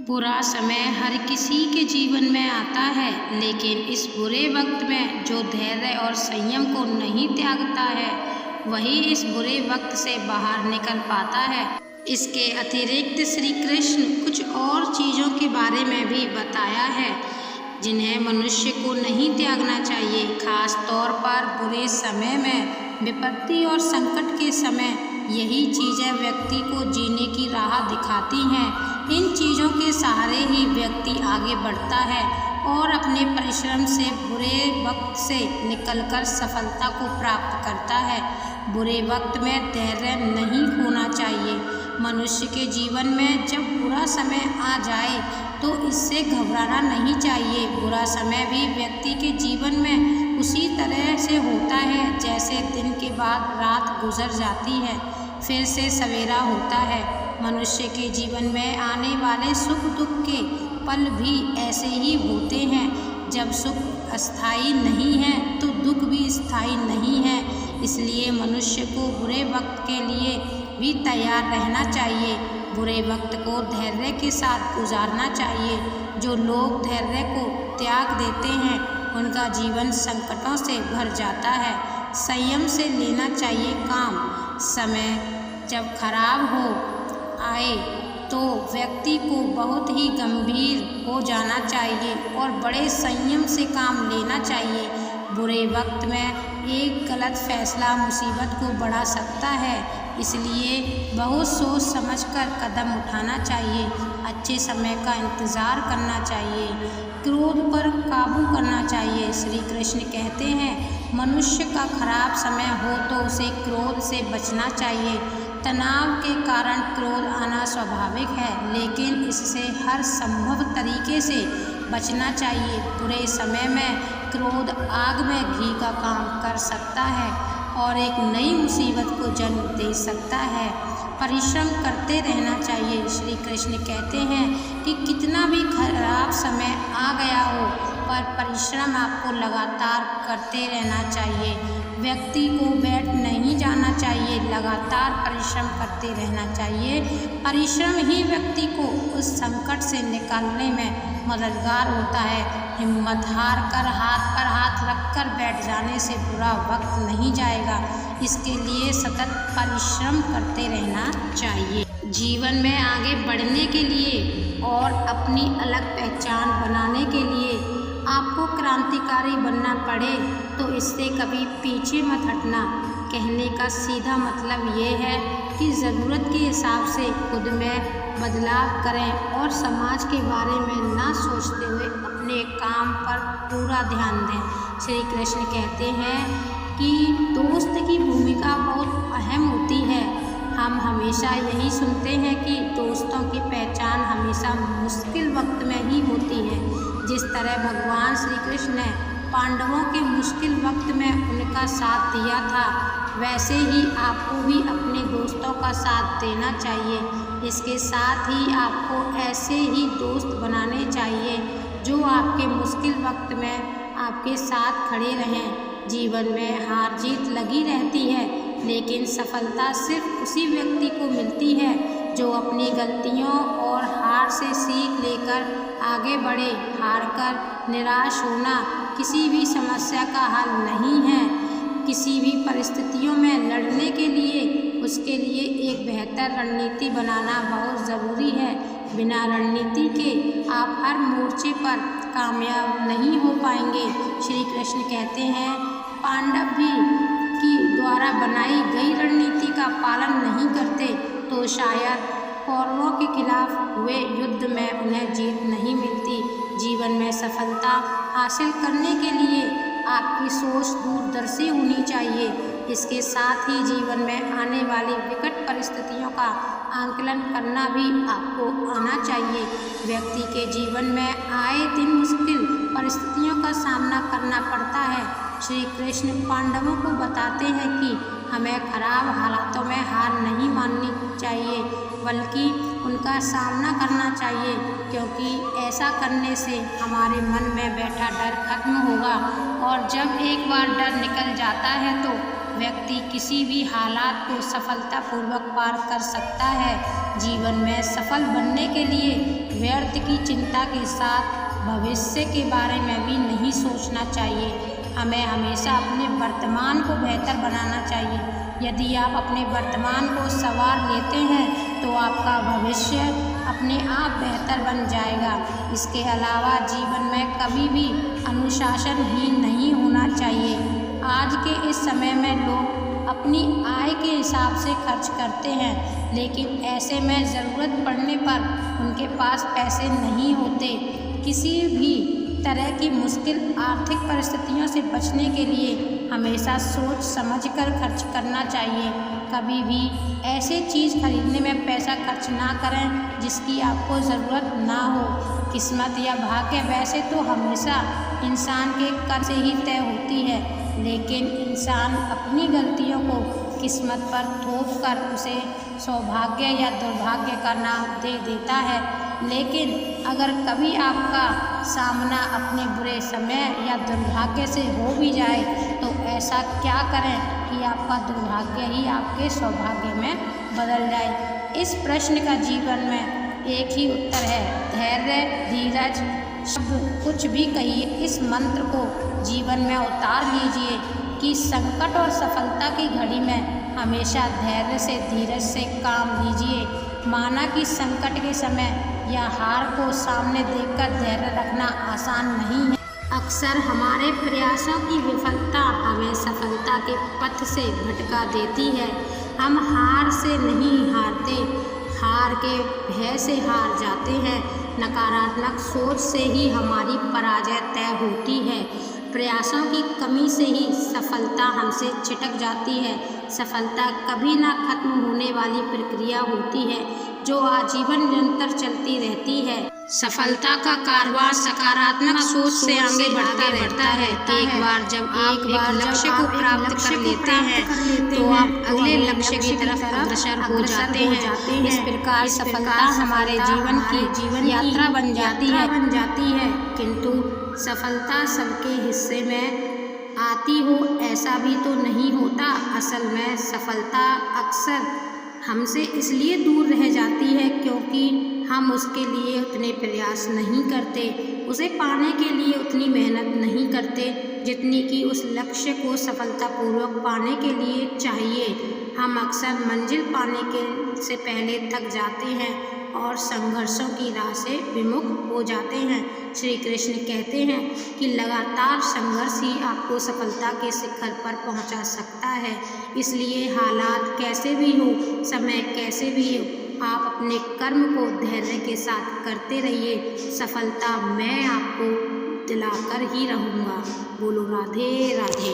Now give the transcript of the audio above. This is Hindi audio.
बुरा समय हर किसी के जीवन में आता है, लेकिन इस बुरे वक्त में जो धैर्य और संयम को नहीं त्यागता है, वही इस बुरे वक्त से बाहर निकल पाता है। इसके अतिरिक्त श्री कृष्ण कुछ और चीज़ों के बारे में भी बताया है, जिन्हें मनुष्य को नहीं त्यागना चाहिए। खास तौर पर बुरे समय में, विपत्ति और संकट के समय यही चीज़ें व्यक्ति को जीने की राह दिखाती हैं। इन चीज़ों के सहारे ही व्यक्ति आगे बढ़ता है और अपने परिश्रम से बुरे वक्त से निकलकर सफलता को प्राप्त करता है। बुरे वक्त में धैर्य नहीं खोना चाहिए। मनुष्य के जीवन में जब बुरा समय आ जाए तो इससे घबराना नहीं चाहिए। बुरा समय भी व्यक्ति के जीवन में उसी तरह से होता है जैसे दिन के बाद रात गुजर जाती है, फिर से सवेरा होता है। मनुष्य के जीवन में आने वाले सुख दुख के पल भी ऐसे ही होते हैं। जब सुख अस्थायी नहीं है तो दुख भी स्थायी नहीं है। इसलिए मनुष्य को बुरे वक्त के लिए भी तैयार रहना चाहिए। बुरे वक्त को धैर्य के साथ गुजारना चाहिए। जो लोग धैर्य को त्याग देते हैं उनका जीवन संकटों से भर जाता है। संयम से लेना चाहिए काम। समय जब खराब हो आए तो व्यक्ति को बहुत ही गंभीर हो जाना चाहिए और बड़े संयम से काम लेना चाहिए। बुरे वक्त में एक गलत फैसला मुसीबत को बढ़ा सकता है, इसलिए बहुत सोच समझकर कदम उठाना चाहिए। अच्छे समय का इंतज़ार करना चाहिए। क्रोध पर काबू करना चाहिए। श्री कृष्ण कहते हैं, मनुष्य का खराब समय हो तो उसे क्रोध से बचना चाहिए। तनाव के कारण क्रोध आना स्वाभाविक है, लेकिन इससे हर संभव तरीके से बचना चाहिए। बुरे समय में क्रोध आग में घी का काम कर सकता है और एक नई मुसीबत को जन्म दे सकता है। परिश्रम करते रहना चाहिए। श्री कृष्ण कहते हैं कि कितना भी खराब समय आ गया हो, पर परिश्रम आपको लगातार करते रहना चाहिए। व्यक्ति को बैठ नहीं जाना चाहिए, लगातार परिश्रम करते रहना चाहिए। परिश्रम ही व्यक्ति को उस संकट से निकालने में मददगार होता है। हिम्मत हार कर हाथ पर हाथ रखकर बैठ जाने से बुरा वक्त नहीं जाएगा। इसके लिए सतत परिश्रम करते रहना चाहिए। जीवन में आगे बढ़ने के लिए और अपनी अलग पहचान बनाने के लिए आपको क्रांतिकारी बनना पड़े तो इससे कभी पीछे मत हटना। कहने का सीधा मतलब ये है कि ज़रूरत के हिसाब से खुद में बदलाव करें और समाज के बारे में ना सोचते हुए अपने काम पर पूरा ध्यान दें। श्री कृष्ण कहते हैं कि दोस्त की भूमिका बहुत अहम होती है। हम हमेशा यही सुनते हैं कि दोस्तों की पहचान हमेशा मुश्किल वक्त में ही होती है। जिस तरह भगवान श्री कृष्ण ने पांडवों के मुश्किल वक्त में उनका साथ दिया था, वैसे ही आपको भी अपने दोस्तों का साथ देना चाहिए। इसके साथ ही आपको ऐसे ही दोस्त बनाने चाहिए जो आपके मुश्किल वक्त में आपके साथ खड़े रहें। जीवन में हार जीत लगी रहती है, लेकिन सफलता सिर्फ उसी व्यक्ति को मिलती है जो अपनी गलतियों और हार से सीख लेकर आगे बढ़े। हार कर निराश होना किसी भी समस्या का हल नहीं है। किसी भी परिस्थितियों में लड़ने के लिए उसके लिए एक बेहतर रणनीति बनाना बहुत ज़रूरी है। बिना रणनीति के आप हर मोर्चे पर कामयाब नहीं हो पाएंगे। श्री कृष्ण कहते हैं, पांडव भी की द्वारा बनाई गई रणनीति का पालन नहीं करते तो शायद कौरवों के खिलाफ हुए युद्ध में उन्हें जीत नहीं मिलती। जीवन में सफलता हासिल करने के लिए आपकी सोच दूरदर्शी होनी चाहिए। इसके साथ ही जीवन में आने वाली विकट परिस्थितियों का आकलन करना भी आपको आना चाहिए। व्यक्ति के जीवन में आए दिन मुश्किल परिस्थितियों का सामना करना पड़ता है। श्री कृष्ण पांडवों को बताते हैं कि हमें खराब हालातों में हार नहीं माननी चाहिए, बल्कि उनका सामना करना चाहिए, क्योंकि ऐसा करने से हमारे मन में बैठा डर खत्म होगा और जब एक बार डर निकल जाता है तो व्यक्ति किसी भी हालात को सफलतापूर्वक पार कर सकता है। जीवन में सफल बनने के लिए व्यर्थ की चिंता के साथ भविष्य के बारे में भी नहीं सोचना चाहिए। हमें हमेशा अपने वर्तमान को बेहतर बनाना चाहिए। यदि आप अपने वर्तमान को संवार लेते हैं तो आपका भविष्य अपने आप बेहतर बन जाएगा। इसके अलावा जीवन में कभी भी अनुशासनहीन नहीं होना चाहिए। आज के इस समय में लोग अपनी आय के हिसाब से खर्च करते हैं, लेकिन ऐसे में ज़रूरत पड़ने पर उनके पास पैसे नहीं होते। किसी भी तरह की मुश्किल आर्थिक परिस्थितियों से बचने के लिए हमेशा सोच समझकर खर्च करना चाहिए। कभी भी ऐसी चीज़ खरीदने में पैसा खर्च ना करें जिसकी आपको ज़रूरत ना हो। किस्मत या भाग्य वैसे तो हमेशा इंसान के कर्म से ही तय होती है, लेकिन इंसान अपनी गलतियों को किस्मत पर थोप कर उसे सौभाग्य या दुर्भाग्य का नाम दे देता है। लेकिन अगर कभी आपका सामना अपने बुरे समय या दुर्भाग्य से हो भी जाए तो ऐसा क्या करें कि आपका दुर्भाग्य ही आपके सौभाग्य में बदल जाए। इस प्रश्न का जीवन में एक ही उत्तर है, धैर्य, धीरज। शब्द कुछ भी कहिए, इस मंत्र को जीवन में उतार लीजिए कि संकट और सफलता की घड़ी में हमेशा धैर्य से, धीरज से काम लीजिए। माना कि संकट के समय या हार को सामने देखकर धैर्य रखना आसान नहीं है। अक्सर हमारे प्रयासों की विफलता हमें सफलता के पथ से भटका देती है। हम हार से नहीं हारते, हार के भय से हार जाते हैं। नकारात्मक सोच से ही हमारी पराजय तय होती है। प्रयासों की कमी से ही सफलता हमसे छिटक जाती है। सफलता कभी ना खत्म होने वाली प्रक्रिया होती है जो आजीवन निरंतर चलती रहती है। सफलता का कारवां सकारात्मक सोच से आगे बढ़ता रहता है। एक बार जब आप एक लक्ष्य को प्राप्त कर लेते हैं तो आप अगले लक्ष्य की तरफ अग्रसर हो जाते हैं। इस प्रकार सफलता हमारे जीवन की यात्रा बन जाती है। किंतु सफलता सबके हिस्से में आती हो ऐसा भी तो नहीं होता। असल में सफलता अक्सर हमसे इसलिए दूर रह जाती है क्योंकि हम उसके लिए उतने प्रयास नहीं करते, उसे पाने के लिए उतनी मेहनत नहीं करते जितनी कि उस लक्ष्य को सफलतापूर्वक पाने के लिए चाहिए। हम अक्सर मंजिल पाने के से पहले थक जाते हैं और संघर्षों की राह से विमुख हो जाते हैं। श्री कृष्ण कहते हैं कि लगातार संघर्ष ही आपको सफलता के शिखर पर पहुंचा सकता है। इसलिए हालात कैसे भी हो, समय कैसे भी हो, आप अपने कर्म को धैर्य के साथ करते रहिए। सफलता मैं आपको दिलाकर ही रहूँगा। बोलो राधे राधे।